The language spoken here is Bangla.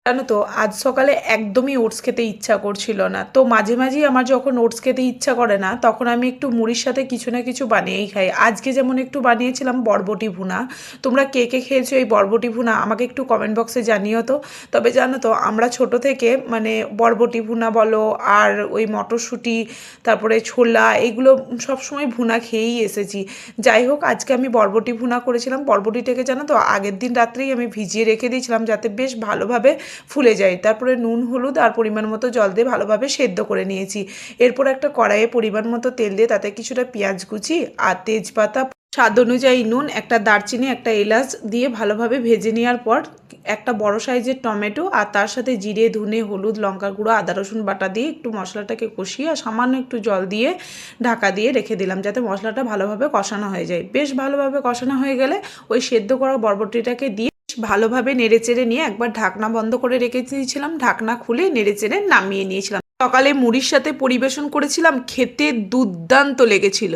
জানো তো আজ সকালে একদমই ওটস খেতে ইচ্ছা করছিল না। তো মাঝে মাঝেই আমার যখন ওটস খেতে ইচ্ছা করে না, তখন আমি একটু মুড়ির সাথে কিছু না কিছু বানিয়েই খাই। আজকে যেমন একটু বানিয়েছিলাম বরবটি ভুনা। তোমরা কে কে খেয়েছো এই বরবটি ভুনা আমাকে একটু কমেন্ট বক্সে জানিও তো। তবে জানো তো আমরা ছোট থেকে মানে বরবটি ভুনা বলো আর ওই মটরশুঁটি, তারপরে ছোলা, এগুলো সবসময় ভুনা খেয়েই এসেছি। যাই হোক, আজকে আমি বরবটি ভুনা করেছিলাম। বরবটিটাকে জানো তো আগের দিন রাত্রেই আমি ভিজিয়ে রেখে দিয়েছিলাম যাতে বেশ ভালোভাবে ফুলে যায়। তারপরে নুন, হলুদ আর পরিমাণ মতো জল দিয়ে ভালোভাবে সেদ্ধ করে নিয়েছি। এরপর একটা কড়াইয়ে পরিমাণ মতো তেল দিয়ে তাতে কিছুটা পেঁয়াজ কুচি আর তেজপাতা, স্বাদ অনুযায়ী নুন, একটা দারচিনি, একটা এলাচ দিয়ে ভালোভাবে ভেজে নেওয়ার পর একটা বড় সাইজের টমেটো আর তার সাথে জিরে, ধনে, হলুদ, লঙ্কার গুঁড়ো, আদা রসুন বাটা দিয়ে একটু মশলাটাকে কষিয়ে আর সামান্য একটু জল দিয়ে ঢাকা দিয়ে রেখে দিলাম যাতে মশলাটা ভালোভাবে কষানো হয়ে যায়। বেশ ভালোভাবে কষানো হয়ে গেলে ওই সেদ্ধ করা বরবটিটাকে দিয়ে ভালোভাবে নেড়েচেড়ে নিয়ে একবার ঢাকনা বন্ধ করে রেখে দিয়েছিলাম। ঢাকনা খুলে নেড়েচেড়ে নামিয়ে নিয়েছিলাম। সকালে মুড়ির সাথে পরিবেশন করেছিলাম, খেতে দুর্দান্ত লেগেছিল।